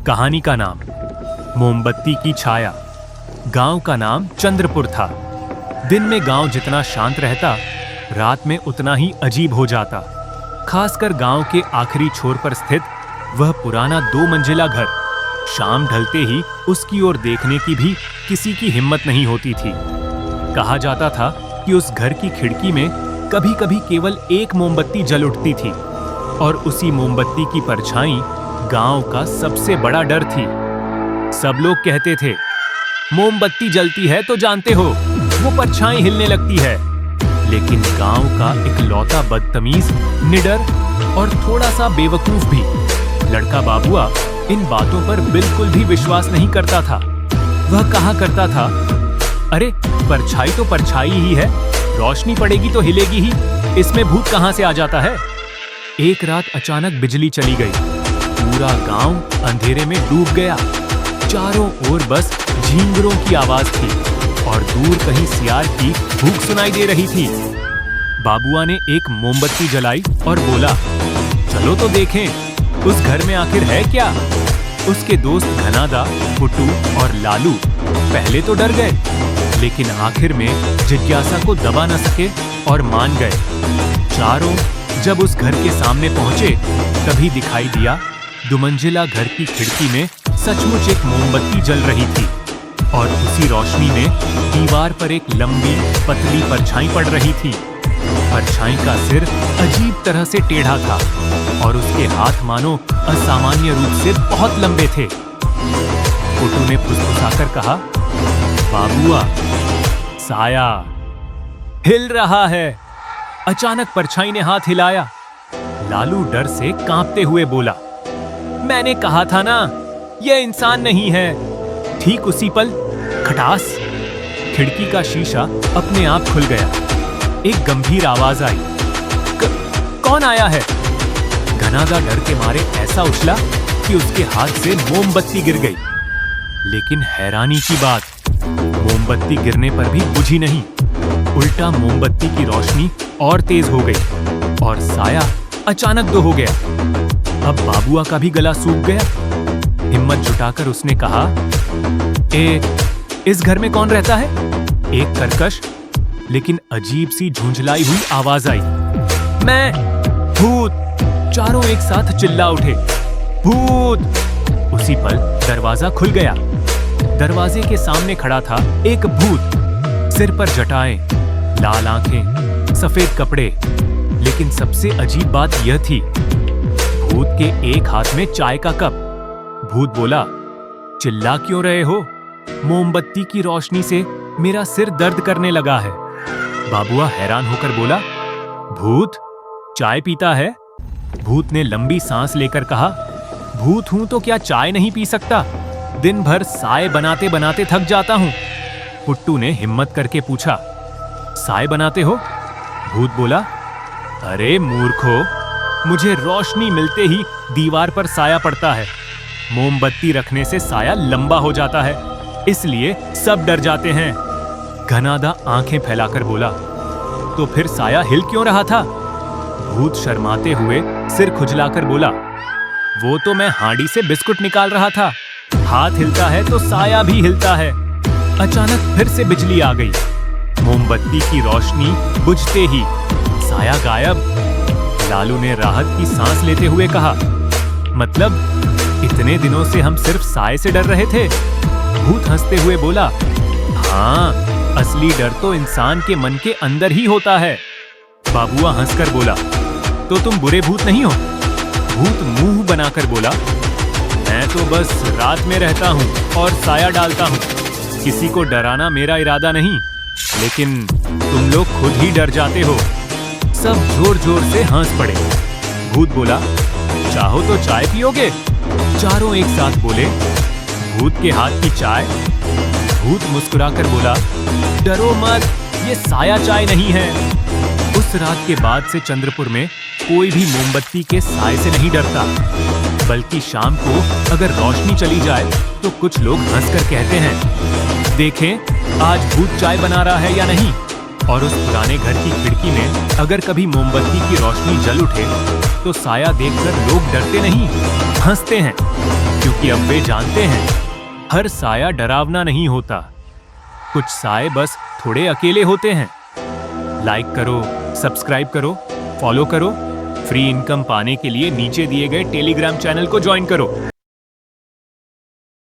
कहानी का नाम मोमबत्ती की छाया। गांव का नाम चंद्रपुर था। दिन में गांव जितना शांत रहता, रात में उतना ही अजीब हो जाता। खासकर गांव के आखिरी छोर पर स्थित वह पुराना 2 मंजिला घर। शाम ढलते ही उसकी ओर देखने की भी किसी की हिम्मत नहीं होती थी। कहा जाता था कि उस घर की खिड़की में कभी-कभी केवल एक मोमबत्ती जल उठती थी और उसी मोमबत्ती की परछाई गांव का सबसे बड़ा डर थी। सब लोग कहते थे, मोमबत्ती जलती है तो जानते हो, वो परछाई हिलने लगती है। लेकिन गांव का इकलौता बदतमीज, निडर और थोड़ा सा बेवकूफ भी लड़का बाबुआ इन बातों पर बिल्कुल भी विश्वास नहीं करता था। वह कहा करता था, अरे परछाई तो परछाई ही है, रोशनी पड़ेगी तो हिलेगी ही, इसमें भूत कहां से आ जाता है। एक रात अचानक बिजली चली गई। पूरा गांव अंधेरे में डूब गया। चारों ओर बस झींगरों की आवाज थी और दूर कहीं सियार की भूख सुनाई दे रही थी। बाबुआ ने एक मोमबत्ती जलाई और बोला, चलो तो देखें उस घर में आखिर है क्या। उसके दोस्त घनादा, पुट्टू और लालू पहले तो डर गए, लेकिन आखिर में जिज्ञासा को दबा न सके और मान गए। चारों जब उस घर के सामने पहुंचे, तभी दिखाई दिया 2 मंजिला घर की खिड़की में सचमुच एक मोमबत्ती जल रही थी और उसी रोशनी में दीवार पर एक लंबी पतली परछाई पड़ रही थी। परछाई का सिर अजीब तरह से टेढ़ा था और उसके हाथ मानो असामान्य रूप से बहुत लंबे थे। पुट्टू ने फुसफुसाकर कहा, बाबुआ, साया हिल रहा है। अचानक परछाई ने हाथ हिलाया। लालू डर से कांपते हुए बोला, मैंने कहा था ना, यह इंसान नहीं है। ठीक उसी पल खटास, खिड़की का शीशा अपने आप खुल गया। एक गंभीर आवाज आई, कौन आया है। घनादा डर के मारे ऐसा उछला कि उसके हाथ से मोमबत्ती गिर गई। लेकिन हैरानी की बात, मोमबत्ती गिरने पर भी बुझी नहीं। उल्टा मोमबत्ती की रोशनी और तेज हो गई और साया अचानक दो हो गया। अब बाबुआ का भी गला सूख गया। हिम्मत जुटाकर उसने कहा, इस घर में कौन रहता है। एक कर्कश लेकिन अजीब सी झुंझलाई हुई आवाज आई, मैं भूत। चारों एक साथ चिल्ला उठे, भूत। उसी पल दरवाजा खुल गया। दरवाजे के सामने खड़ा था एक भूत। सिर पर जटाएं, लाल आंखें, सफेद कपड़े। लेकिन सबसे अजीब बात यह थी, भूत के एक हाथ में चाय का कप। भूत बोला, चिल्ला क्यों रहे हो, मोमबत्ती की रोशनी से मेरा सिर दर्द करने लगा है। बाबुआ हैरान होकर बोला, भूत चाय पीता है। भूत ने लंबी सांस लेकर कहा, भूत हूं तो क्या चाय नहीं पी सकता, दिन भर साए बनाते बनाते थक जाता हूं। पुट्टू ने हिम्मत करके पूछा, साए बनाते हो। भूत बोला, अरे मूर्खो, मुझे रोशनी मिलते ही दीवार पर साया पड़ता है। मोमबत्ती रखने से साया लंबा हो जाता है, इसलिए सब डर जाते हैं। घनादा आंखें फैलाकर बोला, तो फिर साया हिल क्यों रहा था। भूत शर्माते हुए सिर खुजलाकर बोला, वो तो मैं हांडी से बिस्कुट निकाल रहा था। हाथ हिलता है तो साया भी हिलता है। अचानक फिर से बिजली आ गई। मोमबत्ती की रोशनी बुझते ही साया गायब। लालू ने राहत की सांस लेते हुए कहा, मतलब इतने दिनों से हम सिर्फ साए से डर रहे थे। भूत हंसते हुए बोला, हाँ, असली डर तो इंसान के मन के अंदर ही होता है। बाबुआ हंसकर बोला, तो तुम बुरे भूत नहीं हो। भूत मुंह बनाकर बोला, मैं तो बस रात में रहता हूँ और साया डालता हूँ, किसी को डराना मेरा इरादा नहीं। लेकिन तुम लोग खुद ही डर जाते हो। सब जोर जोर से हंस पड़े। भूत बोला, चाहो तो चाय पियोगे। चारों एक साथ बोले, भूत के हाथ की चाय। भूत मुस्कुराकर बोला, डरो मत, ये साया चाय नहीं है। उस रात के बाद से चंद्रपुर में कोई भी मोमबत्ती के साए से नहीं डरता, बल्कि शाम को अगर रोशनी चली जाए तो कुछ लोग हंसकर कहते हैं, देखें आज भूत चाय बना रहा है या नहीं। और उस पुराने घर की खिड़की में अगर कभी मोमबत्ती की रोशनी जल उठे तो साया देखकर लोग डरते नहीं, हंसते हैं। क्योंकि अब वे जानते हैं हर साया डरावना नहीं होता, कुछ साए बस थोड़े अकेले होते हैं। लाइक करो, सब्सक्राइब करो, फॉलो करो। फ्री इनकम पाने के लिए नीचे दिए गए टेलीग्राम चैनल को ज्वाइन करो।